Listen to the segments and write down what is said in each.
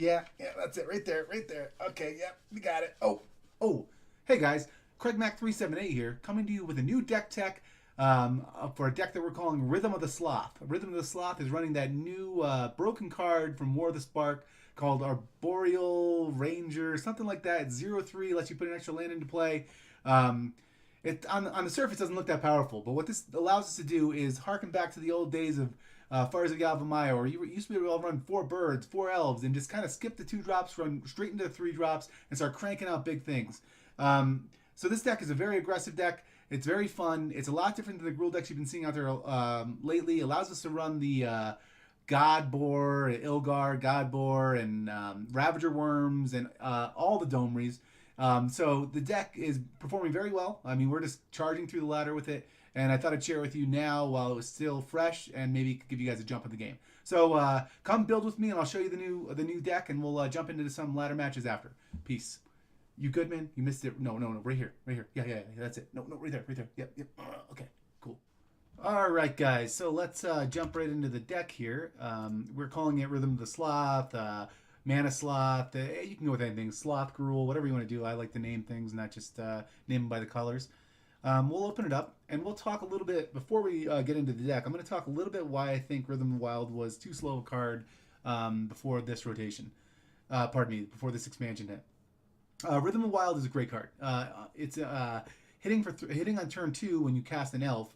Yeah, that's it. Right there, right there. Okay, yep, we got it. Oh. Hey guys, Craig Mack 378 here, coming to you with a new deck tech for a deck that we're calling Rhythm of the Sloth. Rhythm of the Sloth is running that new broken card from War of the Spark called Arboreal Ranger, something like that. It's 0/3, lets you put an extra land into play. Um, it on the surface doesn't look that powerful, but what this allows us to do is harken back to the old days of Fires of Yavimaya, where you used to be able to run 4 birds, 4 elves, and just kind of skip the 2 drops, run straight into the 3 drops, and start cranking out big things. So this deck is a very aggressive deck. It's very fun. It's a lot different than the Gruul decks you've been seeing out there lately. It allows us to run the God-Boar, Ilharg, God-Boar, and Ravager Wurms, and all the Domris. So the deck is performing very well. I mean, we're just charging through the ladder with it, and I thought I'd share it with you now while it was still fresh, and maybe give you guys a jump in the game. So come build with me, and I'll show you the new deck, and we'll jump into some ladder matches after. Peace. You good, man? You missed it. No, right here, right here. Yeah, that's it. No, right there, right there. Yep. Okay, cool. All right, guys. So let's jump right into the deck here. We're calling it Rhythm of the Sloth, Mana Sloth. You can go with anything. Sloth, Gruul, whatever you want to do. I like to name things, not just name them by the colors. We'll open it up, and we'll talk a little bit, before we get into the deck, I'm going to talk a little bit why I think Rhythm of the Wild was too slow a card before this rotation. Before this expansion hit. Rhythm of the Wild is a great card. It's hitting on turn 2 when you cast an elf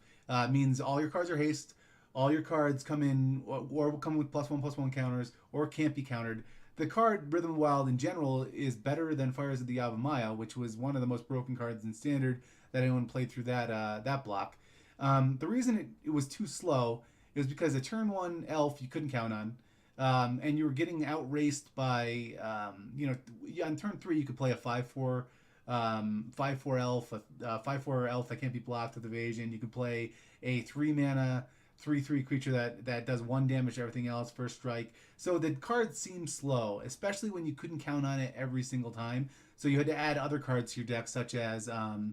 means all your cards are haste, all your cards come in or will come with +1/+1 counters or can't be countered. The card Rhythm of the Wild in general is better than Fires of the Yavimaya, which was one of the most broken cards in Standard that anyone played through that block. The reason it was too slow is because a turn 1 elf you couldn't count on. And you were getting outraced by, on turn 3 you could play a 5/4 elf, a 5/4 elf that can't be blocked with evasion. You could play a 3-mana 3/3 creature that does 1 damage to everything else, first strike. So the card seemed slow, especially when you couldn't count on it every single time. So you had to add other cards to your deck, such as, the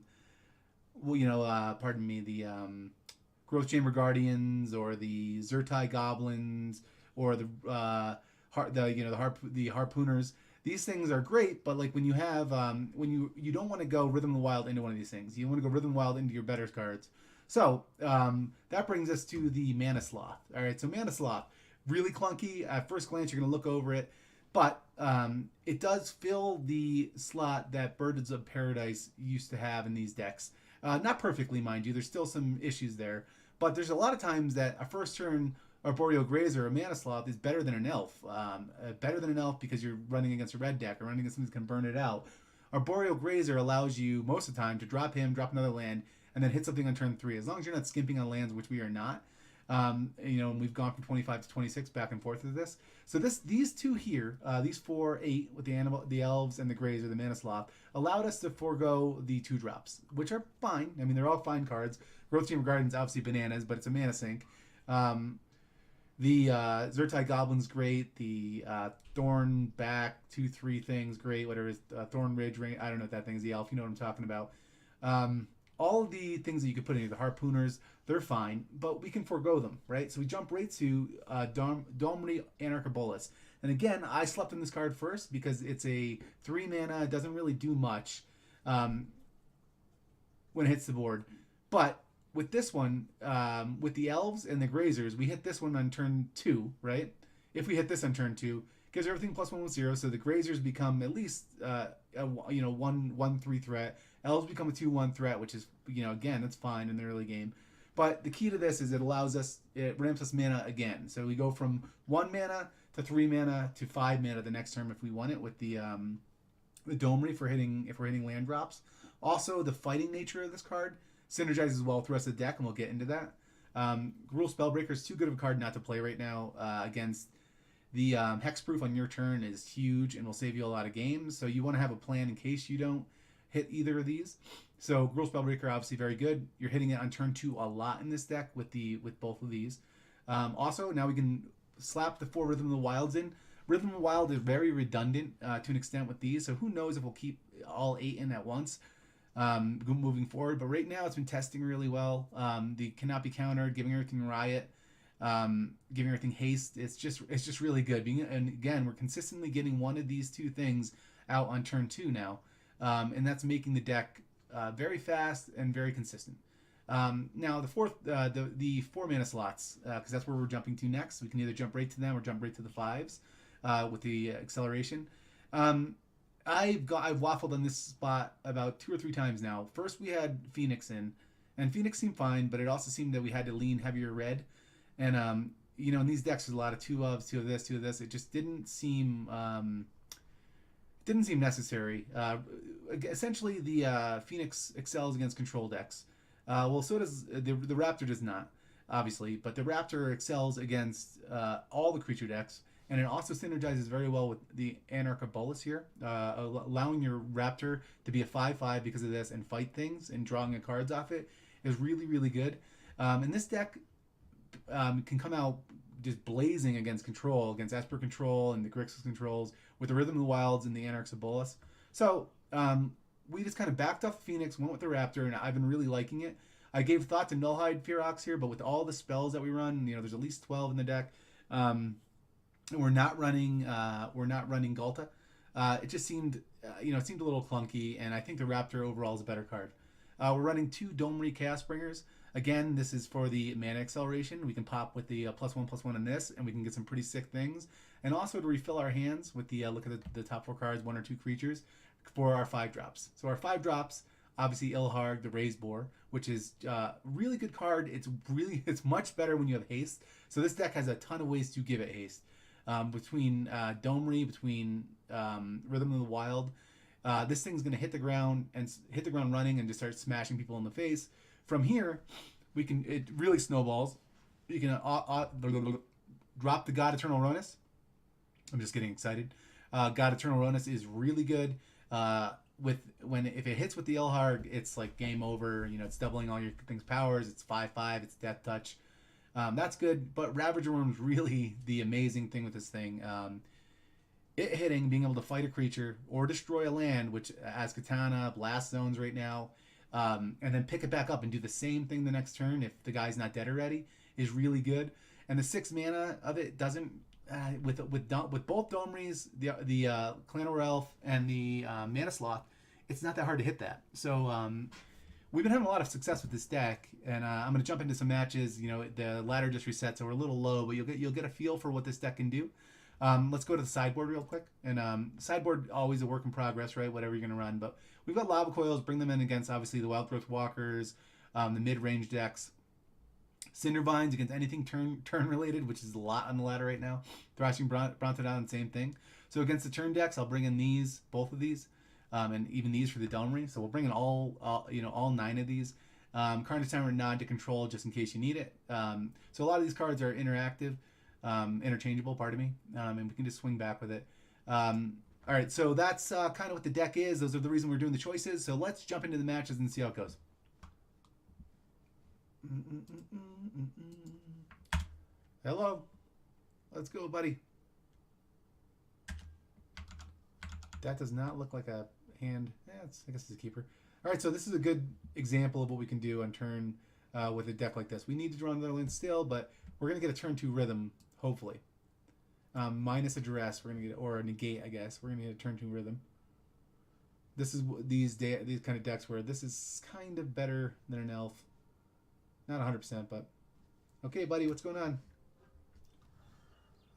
Growth Chamber Guardians, or the Zertai Goblins, or the harpooners. These things are great, but like when you have you don't want to go Rhythm of the Wild into one of these things. You want to go Rhythm of the Wild into your better cards. So that brings us to the Mana Sloth. All right, so Mana Sloth, really clunky. At first glance, you're going to look over it, but it does fill the slot that Birds of Paradise used to have in these decks. Not perfectly, mind you. There's still some issues there, but there's a lot of times that a first turn Arboreal Grazer, a Mana Sloth, is better than an elf. Better than an elf because you're running against a red deck or running against something that can burn it out. Arboreal Grazer allows you, most of the time, to drop him, drop another land, and then hit something on turn 3. As long as you're not skimping on lands, which we are not. And we've gone from 25 to 26 back and forth with this. So these two here, these 4/8 with the elves and the Grazer, the Mana Sloth, allowed us to forego the 2-drops, which are fine. I mean, they're all fine cards. Growth Chamber Guardian's obviously bananas, but it's a mana sink. The Zertai Goblin's great. The Thornback 2/3 thing's great. Whatever it is, Thorn Ridge Ring. I don't know what that thing is. The elf. You know what I'm talking about. All of the things that you could put in the Harpooners, they're fine, but we can forego them, right? So we jump right to Domri, Anarch, or Bolas. And again, I slept in this card first because it's a 3 mana. It doesn't really do much when it hits the board. But with this one, with the Elves and the Grazers, we hit this one on turn 2, right? If we hit this on turn 2, gives everything +1/+0, so the Grazers become at least a 1/3 threat. Elves become a 2/1 threat, which is, again, that's fine in the early game. But the key to this is it ramps us mana again. So we go from 1 mana to 3 mana to 5 mana the next turn if we want it with the Domri if we're hitting land drops. Also, the fighting nature of this card synergizes well with the rest of the deck, and we'll get into that. Gruul Spellbreaker is too good of a card not to play right now against the Hexproof on your turn is huge and will save you a lot of games. So you want to have a plan in case you don't hit either of these. So Gruul Spellbreaker obviously very good. You're hitting it on turn 2 a lot in this deck with both of these. Also, now we can slap the 4 Rhythm of the Wilds in. Rhythm of the Wild is very redundant to an extent with these, so who knows if we'll keep all 8 in at once moving forward. But right now it's been testing really well. The cannot be countered, giving everything riot. giving everything haste. It's just really good. And again, we're consistently getting one of these two things out on turn 2 now, and that's making the deck very fast and very consistent. Now the the 4 mana slots, because that's where we're jumping to next. We can either jump right to them or jump right to the 5s with the acceleration. I've waffled on this spot about 2 or 3 times now. First we had Phoenix in, and Phoenix seemed fine, but it also seemed that we had to lean heavier red. And in these decks there's a lot of 2 of this, 2 of this. It just didn't seem necessary. Essentially, the Phoenix excels against control decks. Well, so does the Raptor does not, obviously, but the Raptor excels against all the creature decks, and it also synergizes very well with the Anarch of Bolas here, allowing your Raptor to be a 5/5 because of this and fight things, and drawing cards off it is really, really good. And this deck can come out just blazing against control, against Esper control and the Grixis controls, with the Rhythm of the Wilds and the Anarchs of Bolas. So we just kind of backed off Phoenix, went with the Raptor, and I've been really liking it. I gave thought to Nullhide Fearox here, but with all the spells that we run, there's at least 12 in the deck. We're not running Ghalta. It just seemed it seemed a little clunky, and I think the Raptor overall is a better card. We're running 2 Domri Chaosbringers. Again, this is for the mana acceleration. We can pop with the +1/+1 on this, and we can get some pretty sick things. And also to refill our hands with the look at the top 4 cards, 1 or 2 creatures for our 5 drops. So our 5 drops, obviously Ilharg, the Raze-Boar, which is really good card. It's much better when you have haste. So this deck has a ton of ways to give it haste. Between Domri, between Rhythm of the Wild, this thing's gonna hit the ground running and just start smashing people in the face. From here, it really snowballs. You can drop the God-Eternal Rhonas. I'm just getting excited. God-Eternal Rhonas is really good. If it hits with the Ilharg, it's like game over. It's doubling all your thing's powers. It's 5/5. It's Death Touch. That's good. But Ravager Wurm is really the amazing thing with this thing. It hitting, being able to fight a creature or destroy a land, which as Katana, Blast Zones right now, and then pick it back up and do the same thing the next turn if the guy's not dead already, is really good. And the 6 mana of it doesn't with both Domris, the Llanowar Elf and the Mana Sloth, it's not that hard to hit that. So we've been having a lot of success with this deck, and I'm going to jump into some matches. The ladder just reset, so we're a little low, but you'll get a feel for what this deck can do. Let's go to the sideboard real quick. And sideboard, always a work in progress, right? Whatever you're going to run. But we've got Lava Coils, bring them in against, obviously, the Wild Growth Walkers, the mid-range decks. Cindervines against anything turn related, which is a lot on the ladder right now. Thrashing Brontodon, same thing. So against the turn decks, I'll bring in both of these, and even these for the Domri. So we'll bring in all 9 of these. Carnage Tyrant, Nod to Control, just in case you need it. So a lot of these cards are interactive. Interchangeable, pardon me, and we can just swing back with it. All right, so that's kind of what the deck is. Those are the reason we're doing the choices. So let's jump into the matches and see how it goes. Hello, let's go, buddy. That does not look like a hand. I guess it's a keeper. All right, so this is a good example of what we can do on turn with a deck like this. We need to draw another land still, but we're gonna get a turn 2 rhythm. Hopefully, minus a duress, we're gonna get, or a negate, I guess. We're gonna get a turn 2 rhythm. This is these kind of decks where this is kind of better than an elf. Not 100%, but okay, buddy, what's going on?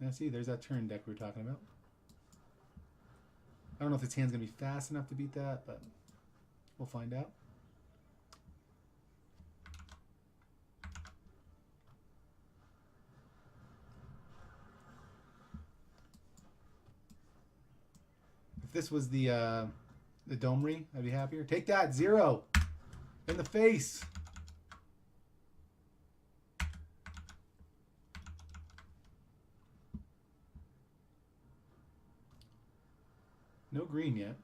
Yeah, see, there's that turn deck we were talking about. I don't know if this hand's gonna be fast enough to beat that, but we'll find out. If this was the Domri, I'd be happier. Take that, 0 in the face. No green yet.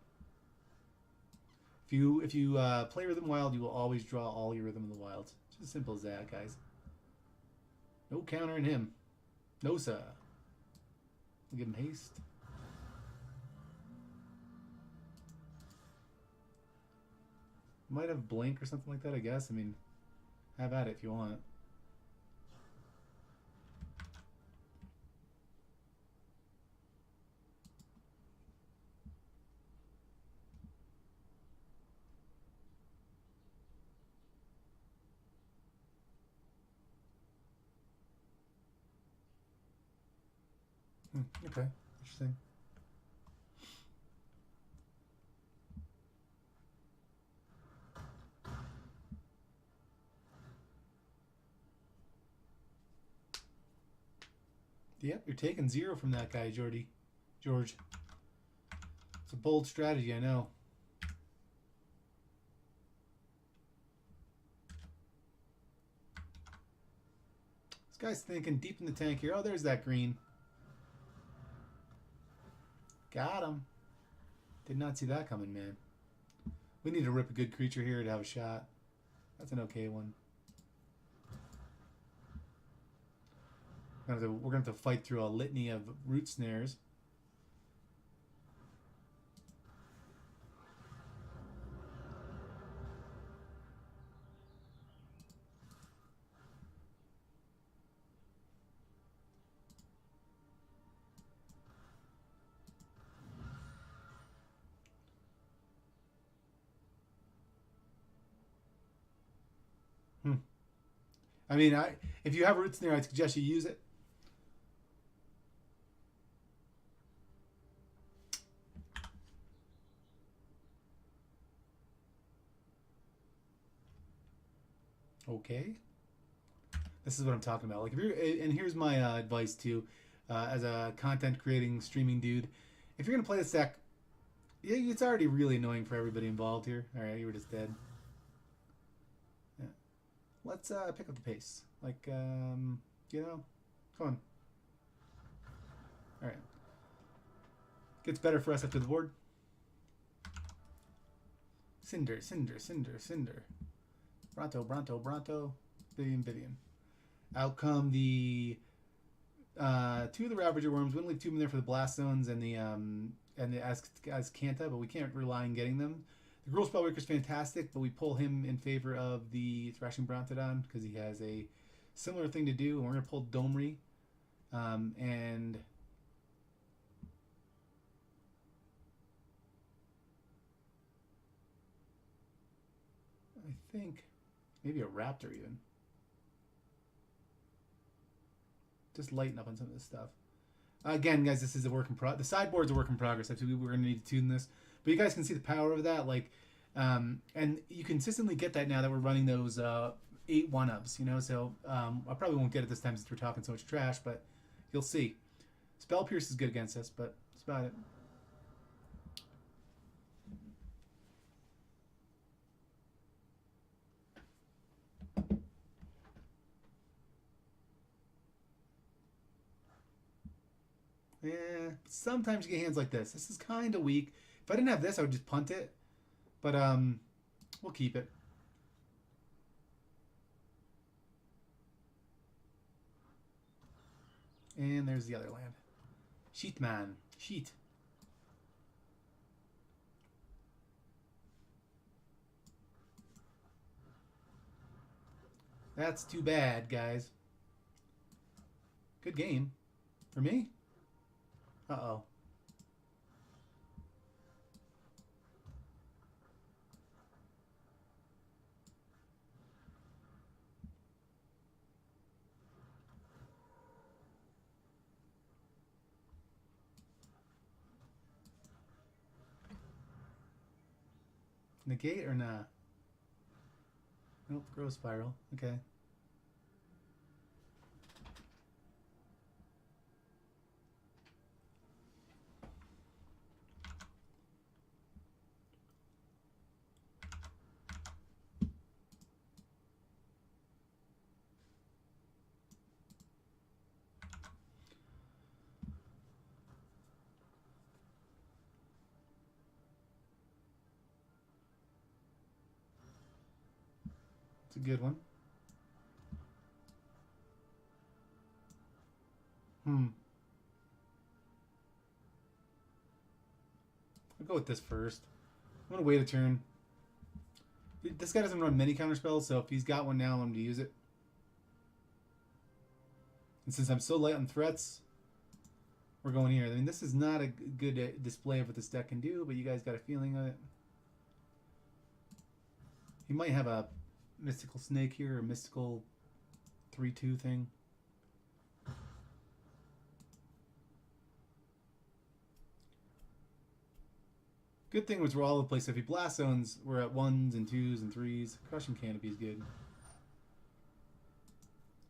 If you play Rhythm Wild, you will always draw all your Rhythm of the Wilds. It's as simple as that, guys. No countering him. No, sir. We'll give him haste. Might have blink or something like that, I guess. I mean, have at it if you want. Okay, interesting. Yep, you're taking 0 from that guy, George. It's a bold strategy, I know. This guy's thinking deep in the tank here. Oh, there's that green. Got him. Did not see that coming, man. We need to rip a good creature here to have a shot. That's an okay one. We're gonna have to fight through a litany of root snares. I mean, if you have root snare, I'd suggest you use it. Okay. This is what I'm talking about. Like, if you're, and here's my advice too, as a content creating streaming dude, if you're gonna play this deck, yeah, it's already really annoying for everybody involved here. All right, you were just dead. Yeah. Let's pick up the pace. Like, you know, come on. All right. Gets better for us after the board. Cinder. Bronto. Vivien. Out come the 2 of the Ravager Wurms. We only leave 2 in there for the Blast Zones and the Azcanta, but we can't rely on getting them. The Gruul Spellbreaker is fantastic, but we pull him in favor of the Thrashing Brontodon because he has a similar thing to do, and we're going to pull Domri. And I think maybe a Raptor even. Just lighten up on some of this stuff. Again, guys, this is a work in progress. The sideboard's a work in progress. We're going to need to tune this. But you guys can see the power of that. Like, and you consistently get that now that we're running those 8 1-ups, you know? So I probably won't get it this time since we're talking so much trash, but you'll see. Spell Pierce is good against us, but that's about it. Yeah, sometimes you get hands like this. This is kind of weak. If I didn't have this, I would just punt it. But we'll keep it. And there's the other land. Sheet man. Sheet. That's too bad, guys. Good game. For me? Uh-oh. Negate or nah? Nope, growth spiral. Okay. It's a good one. I'll go with this first. I'm going to wait a turn. This guy doesn't run many counter spells, so if he's got one now, I'm going to use it. And since I'm so light on threats, we're going here. I mean, this is not a good display of what this deck can do, but you guys got a feeling of it. He might have a mystical snake here, or mystical 3/2 thing. Good thing was we're all over the place. If he blast zones, we're at 1s and 2s and 3s. Crushing Canopy is good.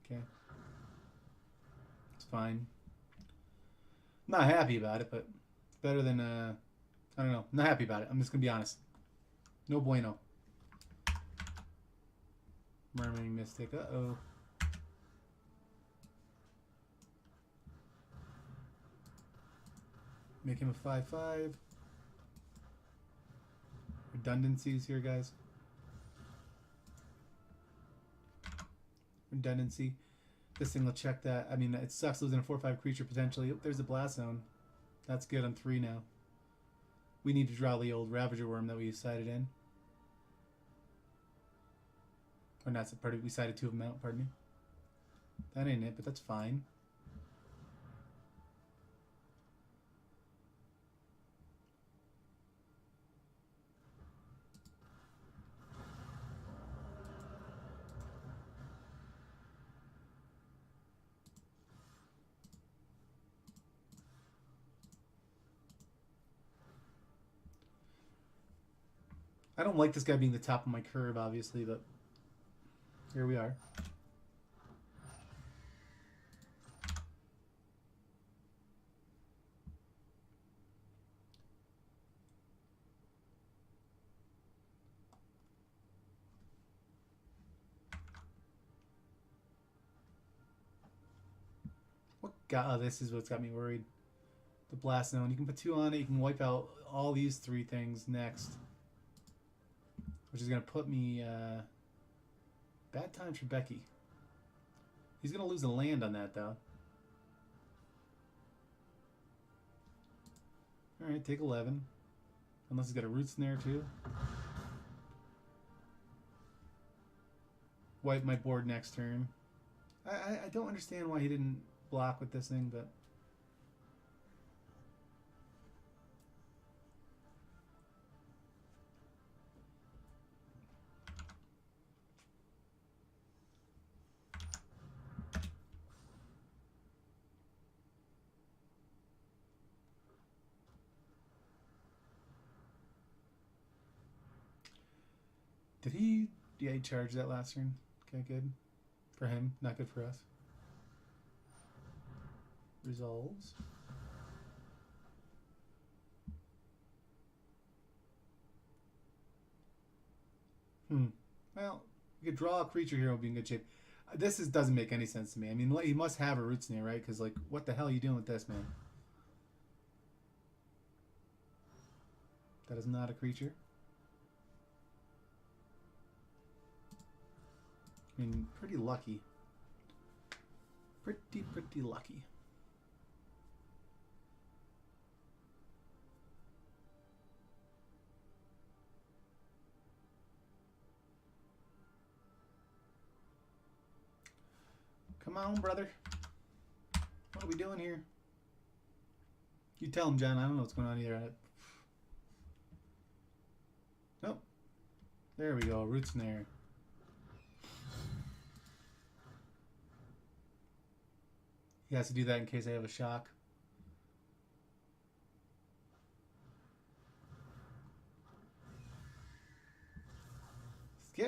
Okay. It's fine. Not happy about it, but better than, I don't know. Not happy about it. I'm just going to be honest. No bueno. Mermaid Mystic. Uh-oh. Make him a 5/5. Redundancies here, guys. Redundancy. This thing will check that. I mean, it sucks losing a 4/5 creature potentially. Oh, there's a blast zone. That's good on 3 now. We need to draw the old Ravager Wurm that we decided in. Or not, we decided 2 of them out, pardon me. That ain't it, but that's fine. I don't like this guy being the top of my curve, obviously, but here we are. What got? Oh, this is what's got me worried. The blast zone. You can put 2 on it. You can wipe out all these 3 things next. Which is going to put me... bad times for Becky. He's going to lose a land on that, though. Alright, take 11. Unless he's got a root snare, too. Wipe my board next turn. I don't understand why he didn't block with this thing, but... Did he... Yeah, he charged that last turn. Okay, good. For him, not good for us. Resolves. Well, you could draw a creature here, will be in good shape. This doesn't make any sense to me. I mean, he must have a root snare, right? Because, like, what the hell are you doing with this, man? That is not a creature. I mean, pretty lucky. Pretty lucky. Come on, brother. What are we doing here? You tell him, John. I don't know what's going on either. Nope. There we go. Root snare. He has to do that in case I have a shock. He's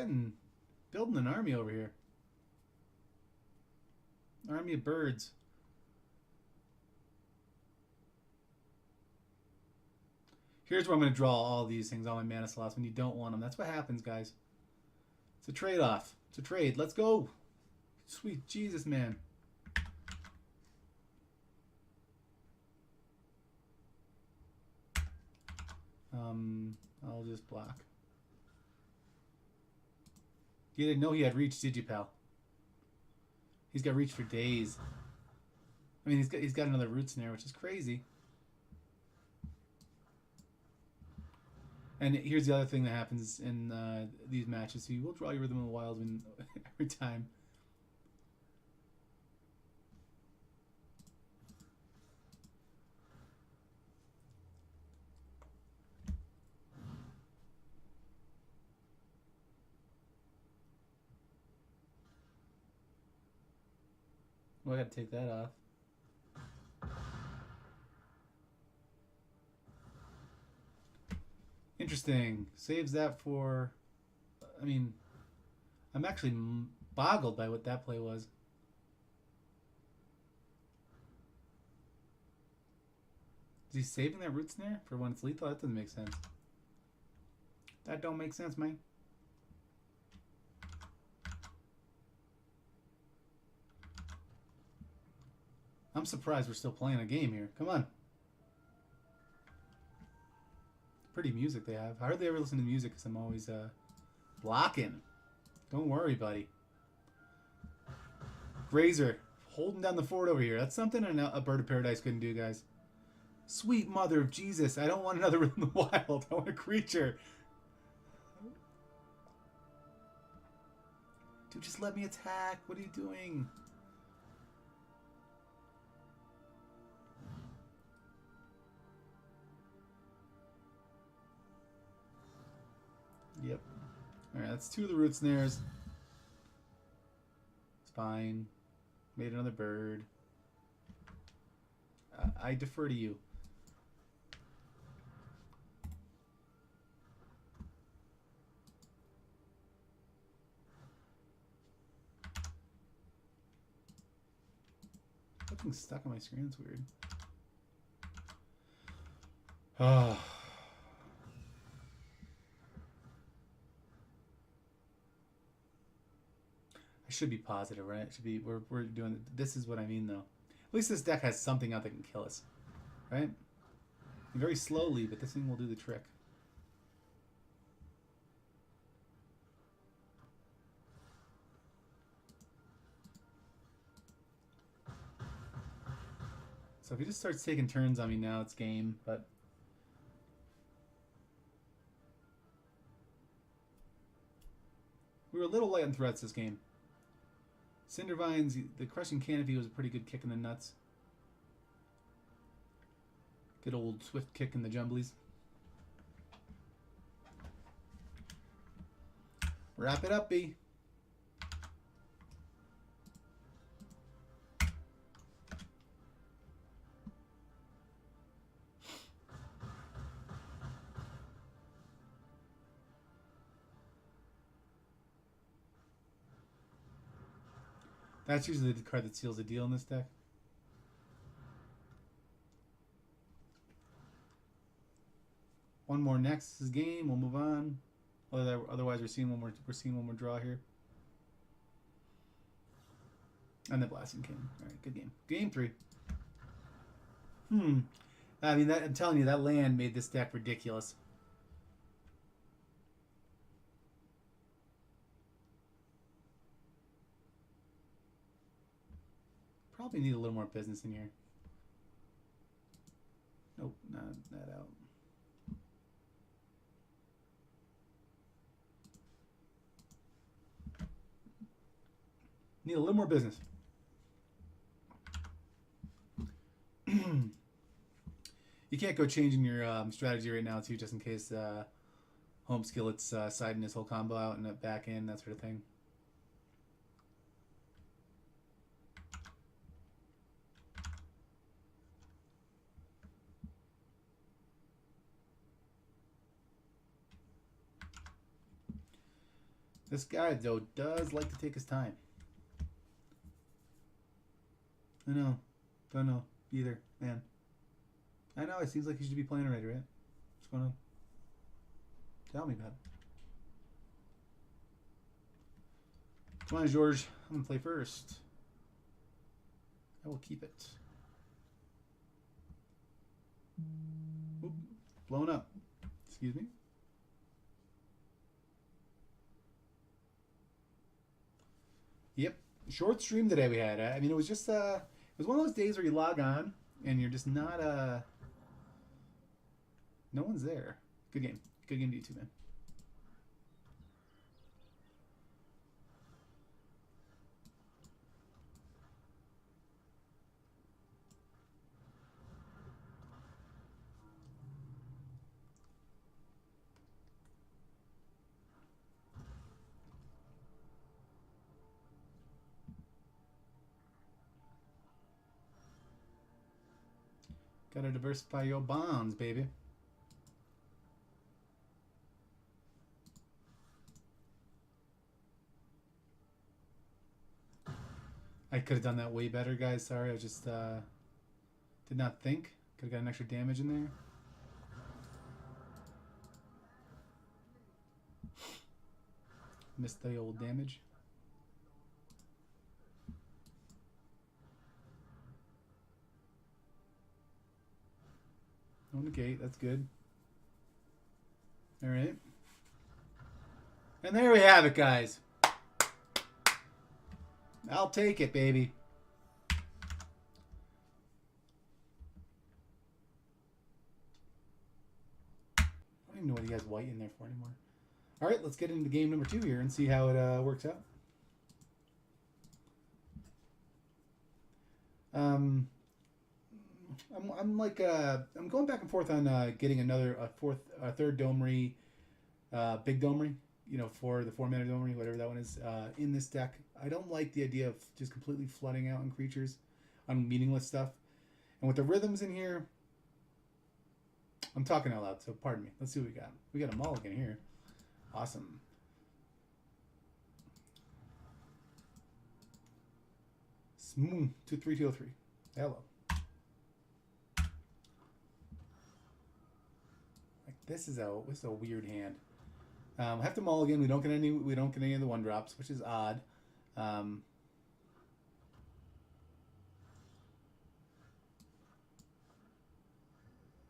building an army over here. Army of birds. Here's where I'm going to draw all these things, all my mana slots, when you don't want them. That's what happens, guys. It's a trade-off. It's a trade. Let's go. Sweet Jesus, man. I'll just block. You didn't know he had reach, did you, pal? He's got reach for days. I mean, he's got another root snare, which is crazy. And here's the other thing that happens in these matches. So you will draw your Rhythm of the Wild every time. Well, I gotta take that off. Interesting. Saves that for... I mean, I'm actually boggled by what that play was. Is he saving that root snare for when it's lethal? That doesn't make sense. That don't make sense, man. I'm surprised we're still playing a game here. Come on. Pretty music they have. I hardly ever listen to music because I'm always blocking. Don't worry, buddy. Grazer holding down the fort over here. That's something a Bird of Paradise couldn't do, guys. Sweet mother of Jesus. I don't want another in the wild. I want a creature. Dude, just let me attack. What are you doing? Yep. Alright, that's 2 of the root snares. It's fine. Made another bird. I defer to you. Something's stuck on my screen. It's weird. Ah. I should be positive, right? It should be. We're doing. This is what I mean, though. At least this deck has something out that can kill us, right? Very slowly, but this thing will do the trick. So if he just starts taking turns on me now, it's game, but... We were a little light on threats this game. Cindervines, the Crushing Canopy was a pretty good kick in the nuts. Good old swift kick in the jumblies. Wrap it up, B. That's usually the card that seals the deal in this deck. One more next game. We'll move on. Otherwise, we're seeing one more draw here. And the Blasting King. All right, good game. Game 3. I mean, I'm telling you, that land made this deck ridiculous. Probably need a little more business in here. Nope, not that out. Need a little more business. You can't go changing your strategy right now, too, just in case Home Skillet's siding his whole combo out and back in, that sort of thing. This guy, though, does like to take his time. I know. Don't know either, man. I know, it seems like you should be playing already, right? What's going on? Tell me about it. Come on, George. I'm going to play first. I will keep it. Oop, blown up. Excuse me. Yep. Short stream today we had. I mean, it was just, it was one of those days where you log on and you're just not, no one's there. Good game. Good game to you too, man. Gotta diversify your bonds, baby. I could have done that way better, guys. Sorry, I just did not think. Could have got an extra damage in there. Missed the old damage. No negate, that's good. Alright. And there we have it, guys. I'll take it, baby. I don't even know what he has white in there for anymore. Alright, let's get into game number 2 here and see how it works out. I'm going back and forth on getting a third Domri, big Domri, you know, for the 4-mana Domri, whatever that one is, in this deck. I don't like the idea of just completely flooding out on creatures, on meaningless stuff. And with the rhythms in here, I'm talking out loud, so pardon me. Let's see what we got. We got a mulligan here. Awesome. Smooth. 2-3-2-0-3. Hello. Like this is a weird hand. Have to mulligan. We don't get any of the 1-drops, which is odd.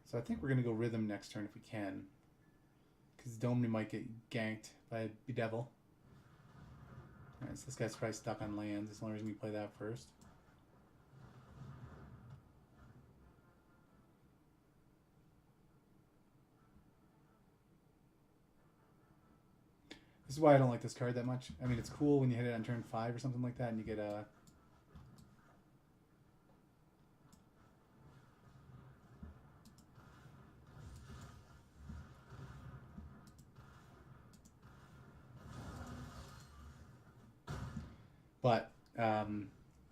So I think we're gonna go Rhythm next turn if we can, because Domri might get ganked by Bedevil. Alright, so this guy's probably stuck on lands. That's the only reason we play that first. This is why I don't like this card that much. I mean, it's cool when you hit it on turn 5 or something like that, and you get a... But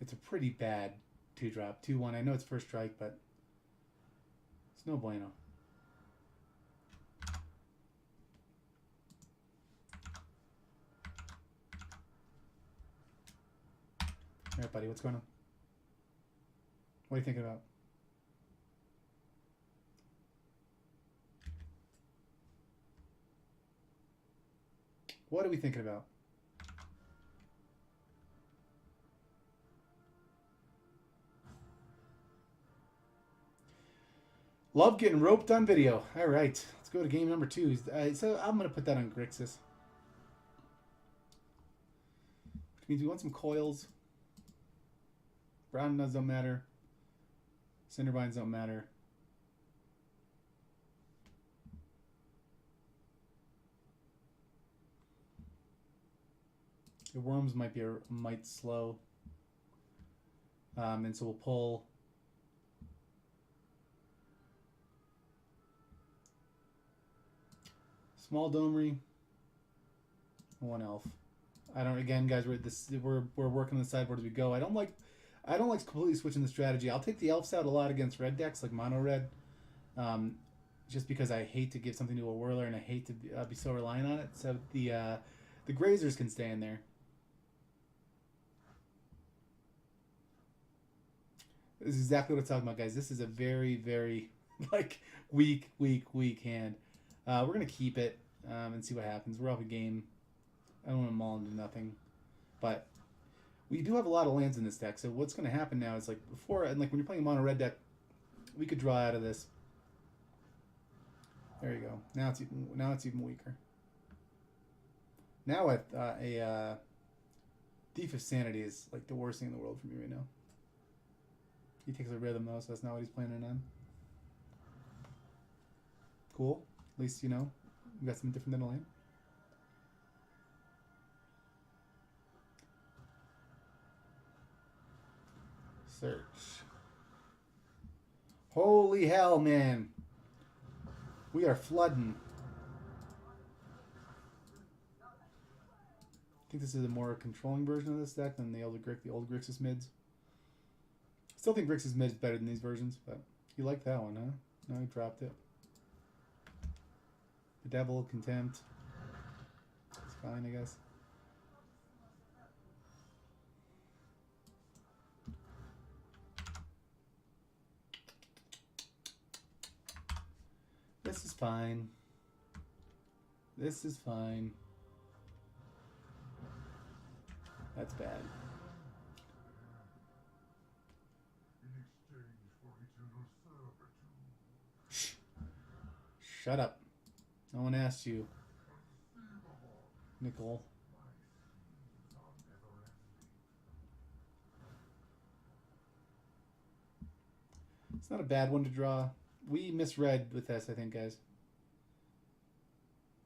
it's a pretty bad 2-drop. 2-1. I know it's first strike, but it's no bueno. All right, buddy, what's going on? What are you thinking about? What are we thinking about? Love getting roped on video. All right, let's go to game number 2. So I'm going to put that on Grixis. Which means we want some coils. Brown nuts don't matter. Cindervines don't matter. The worms might be might slow. And so we'll pull... Small Domri, 1 elf. I don't. Again, guys, we're working on the sideboard as we go. I don't like completely switching the strategy. I'll take the elves out a lot against red decks like mono red, just because I hate to give something to a whirler and I hate to be so reliant on it. So the grazers can stay in there. This is exactly what I'm talking about, guys. This is a very, very like weak hand. We're gonna keep it and see what happens. We're up a game. I don't want to maul into nothing, but we do have a lot of lands in this deck. So what's gonna happen now is like before, and like when you're playing a mono red deck, we could draw out of this. There you go. Now it's even weaker. Now a Thief of Sanity is like the worst thing in the world for me right now. He takes a rhythm though, so that's not what he's planning on. Cool. At least, you know, we got something different than a land. Search. Holy hell, man. We are flooding. I think this is a more controlling version of this deck than the old Grixis mids. Still think Grixis mid is better than these versions, but you like that one, huh? No, he dropped it. The Devil, Contempt. It's fine, I guess. This is fine. This is fine. That's bad. Shh. Shut up. No one asked you, Nicole. It's not a bad one to draw. We misread with this, I think, guys.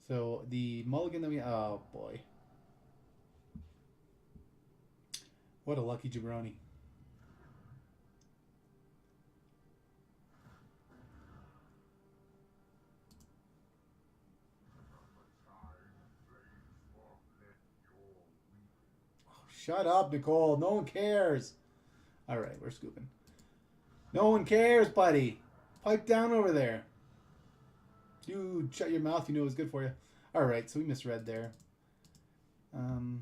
So the mulligan that we... Oh, boy. What a lucky jabroni. Shut up, Nicole. No one cares. All right, we're scooping. No one cares, buddy. Pipe down over there. You shut your mouth. You knew it was good for you. All right, so we misread there. My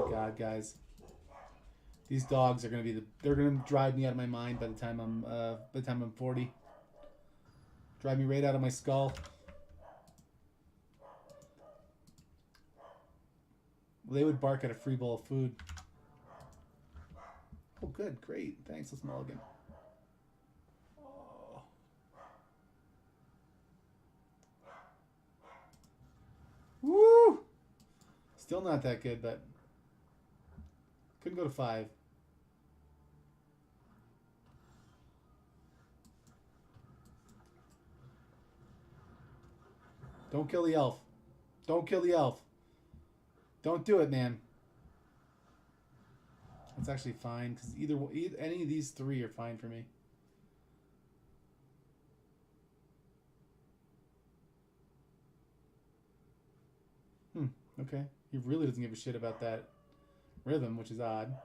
God, guys. These dogs are gonna be they're gonna drive me out of my mind by the time I'm 40. Drive me right out of my skull. Well, they would bark at a free bowl of food. Oh, good, great. Thanks, let's mulligan. Oh. Woo! Still not that good, but couldn't go to 5. Don't kill the elf. Don't kill the elf. Don't do it, man. That's actually fine, because either any of these 3 are fine for me. Okay. He really doesn't give a shit about that rhythm, which is odd.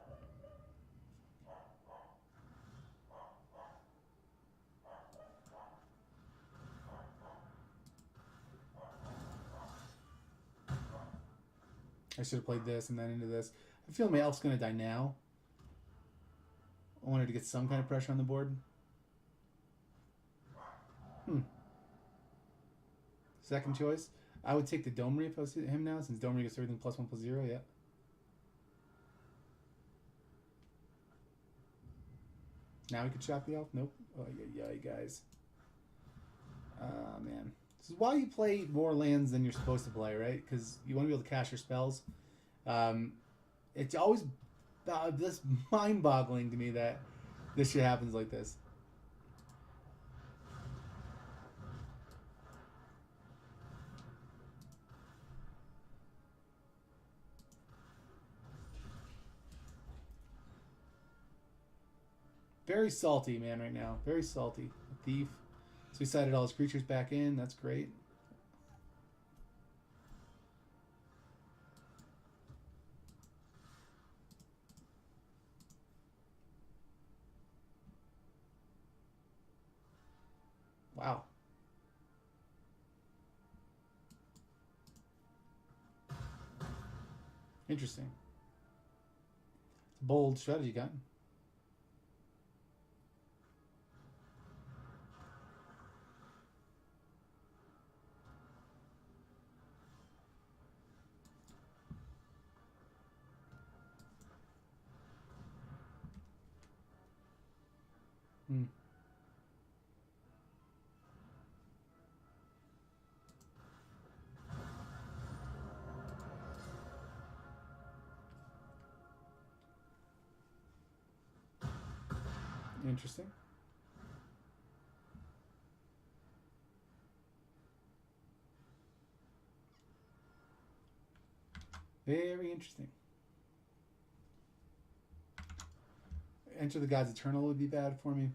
I should have played this and then into this. I feel my elf's going to die now. I wanted to get some kind of pressure on the board. Second choice. I would take the Domri if I was him now, since Domri gets everything +1/+0, yeah. Now we could shock the elf? Nope. Oh, yeah, guys. Man. This is why you play more lands than you're supposed to play, right? Because you want to be able to cast your spells. It's always this mind-boggling to me that this shit happens like this. Very salty, man, right now. Very salty. Thief. So he sided all his creatures back in. That's great. Wow. Interesting. It's a bold strategy, guy. Interesting. Very interesting. Enter the God's Eternal would be bad for me.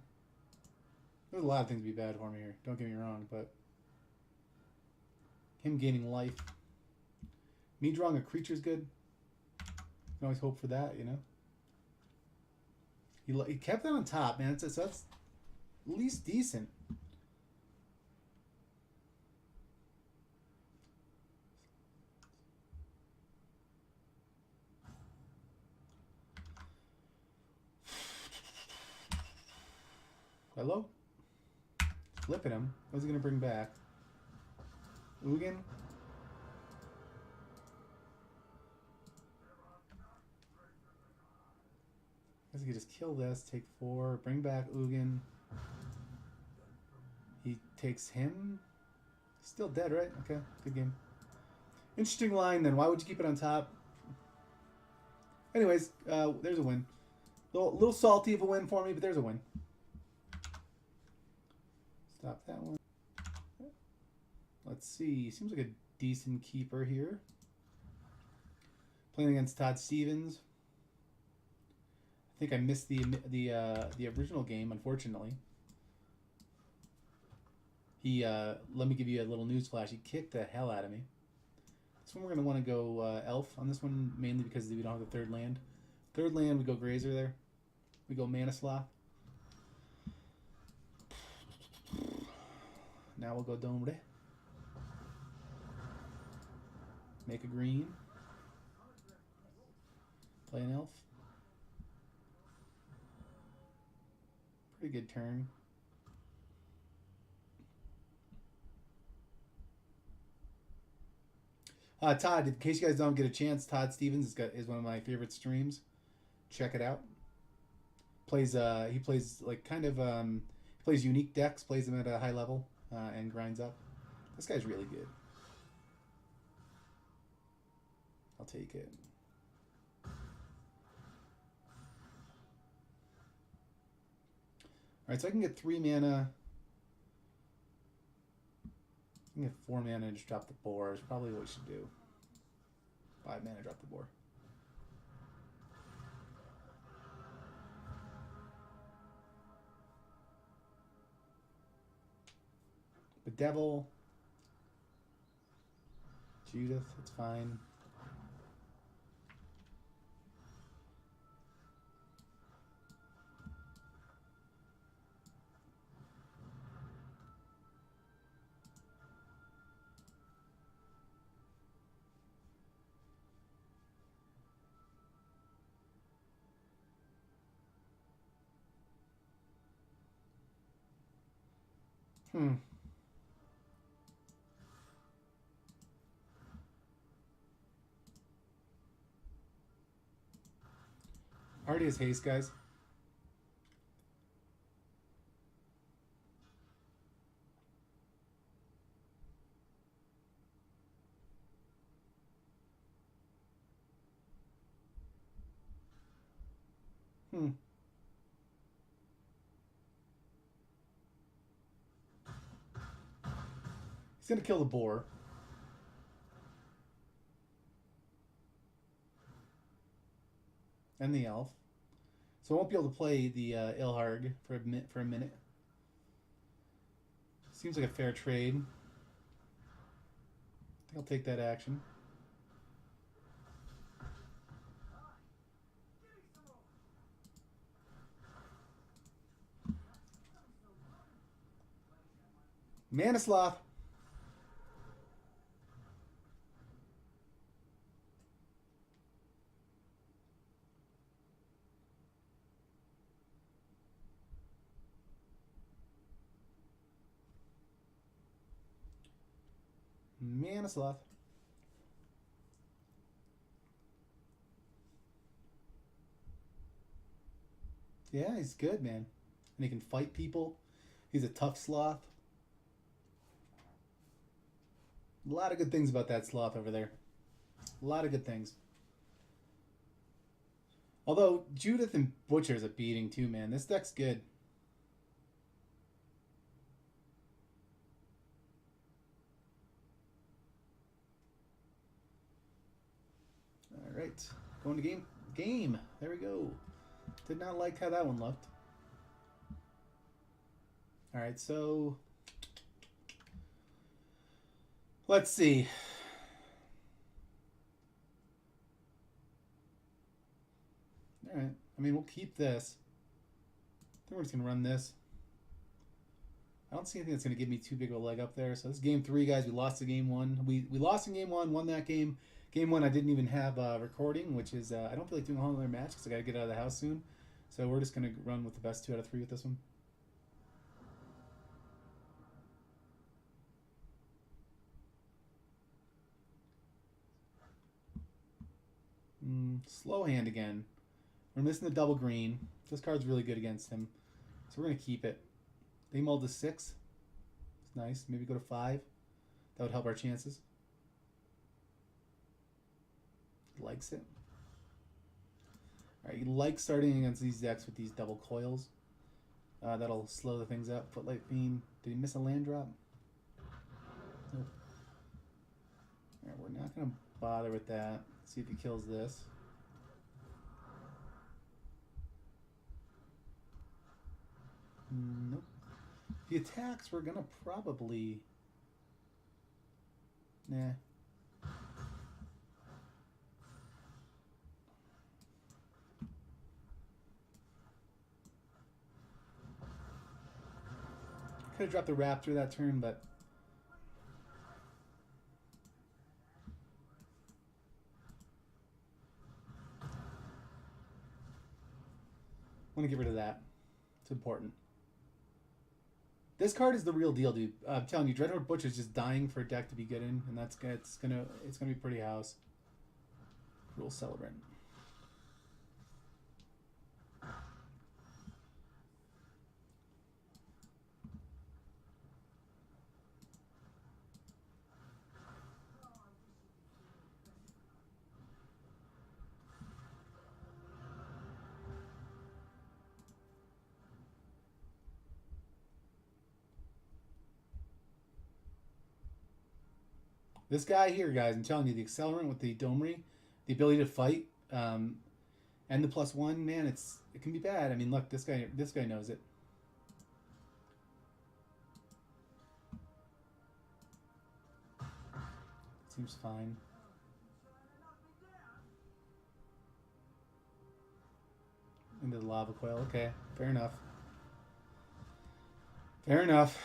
There's a lot of things would be bad for me here. Don't get me wrong, but him gaining life. Me drawing a creature's good. You can always hope for that, you know? He kept that on top, man. That's at least decent. Hello? Flipping him. What's he going to bring back? Ugin? I guess he could just kill this, take 4, bring back Ugin. He takes him. Still dead, right? Okay, good game. Interesting line then. Why would you keep it on top? Anyways, there's a win. Little salty of a win for me, but there's a win. Stop that one. Let's see. Seems like a decent keeper here. Playing against Todd Stevens. I think I missed the original game, unfortunately. He let me give you a little news flash. He kicked the hell out of me. This one we're gonna want to go elf on this one, mainly because we don't have the third land. Third land, we go Grazer there. We go Mana Sloth. Now we'll go Domri. Make a green. Play an elf. Pretty good turn. Todd, in case you guys don't get a chance, Todd Stevens is one of my favorite streams. Check it out. He plays like kind of he plays unique decks, plays them at a high level, and grinds up. This guy's really good. I'll take it. Alright, so I can get 3 mana. I can get 4 mana and just drop the boar is probably what we should do. 5 mana, drop the boar. Bedevil. Judith, it's fine. Already has haste, guys. He's gonna kill the boar. And the elf. So I won't be able to play the Ilharg for a minute. Seems like a fair trade. I think I'll take that action. Mana Sloth. Mana Sloth. Yeah, he's good, man. And he can fight people. He's a tough sloth. A lot of good things about that sloth over there. A lot of good things. Although Judith and Butcher's a beating too, man. This deck's good. Alright. Going to game. Game. There we go. Did not like how that one looked. Alright, so let's see. Alright. I mean, we'll keep this. I think we're just going to run this. I don't see anything that's going to give me too big of a leg up there. So this is game 3, guys. We lost the game 1. We lost in game 1, won that game. Game 1, I didn't even have recording, which is, I don't feel like doing a whole other match because I got to get out of the house soon. So we're just going to run with the best 2 out of 3 with this one. Slow hand again. We're missing the double green. This card's really good against him. So we're going to keep it. They mulled to 6. It's nice. Maybe go to 5. That would help our chances. He likes it. Alright, you like starting against these decks with these double coils. That'll slow the things up. Footlight Beam. Did he miss a land drop? Nope. Alright, we're not going to bother with that. See if he kills this. Nope. If he attacks, we're going to probably... Nah. Could have dropped the Raptor that turn, but I want to get rid of that. It's important. This card is the real deal, dude. I'm telling you, Dreadhorde Butcher is just dying for a deck to be good in, and it's gonna be pretty house. Gruul Celebrant. This guy here, guys, I'm telling you, the Accelerant with the Domri, the ability to fight, and the +1, man, it can be bad. I mean, look, this guy knows it. Seems fine. Into the Lava Coil. Okay, fair enough. Fair enough.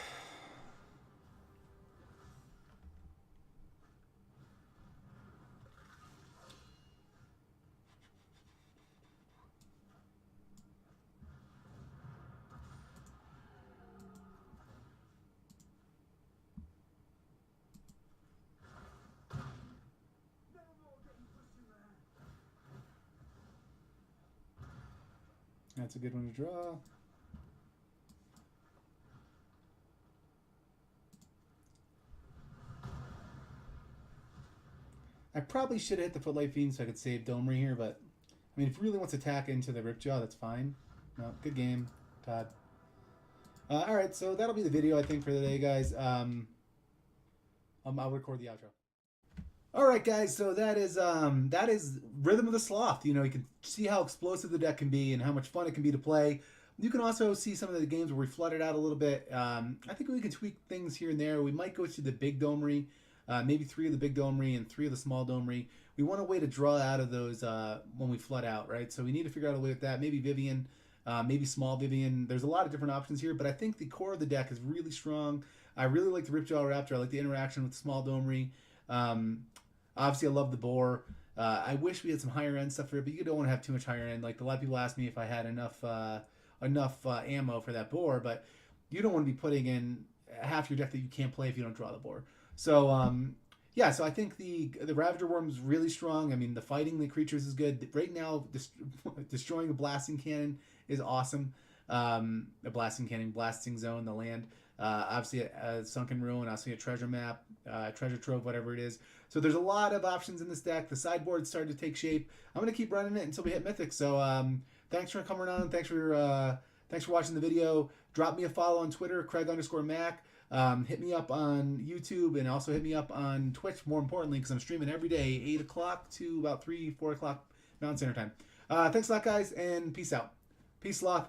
That's a good one to draw. I probably should have hit the Footlight Fiend so I could save Domri here, but I mean, if he really wants to attack into the Ripjaw, that's fine. No, good game, Todd. All right, so that'll be the video, I think, for the day, guys. I'll record the outro. All right, guys. So that is Rhythm of the Sloth. You know, you can see how explosive the deck can be and how much fun it can be to play. You can also see some of the games where we flooded out a little bit. I think we can tweak things here and there. We might go to the big Domri, maybe 3 of the big Domri and 3 of the small Domri. We want a way to draw out of those when we flood out, right? So we need to figure out a way with that. Maybe Vivien, maybe small Vivien. There's a lot of different options here, but I think the core of the deck is really strong. I really like the Ripjaw Raptor. I like the interaction with the small Domri. Obviously, I love the Boar. I wish we had some higher end stuff for it, but you don't want to have too much higher end. Like a lot of people ask me if I had enough ammo for that Boar, but you don't want to be putting in half your deck that you can't play if you don't draw the Boar. So yeah, so I think the Ravager Wurm is really strong. I mean, the fighting the creatures is good. Right now, destroying a blasting cannon is awesome. A blasting cannon, blasting zone, the land. Obviously a Sunken Ruin, obviously a treasure map, treasure trove, whatever it is. So there's a lot of options in this deck. The sideboard's starting to take shape. I'm going to keep running it until we hit Mythic. So thanks for coming on. Thanks for watching the video. Drop me a follow on Twitter, Craig_Mack. Hit me up on YouTube and also hit me up on Twitch, more importantly, because I'm streaming every day, 8 o'clock to about 3, 4 o'clock Mountain Standard Time. Thanks a lot, guys, and peace out. Peace, Sloth.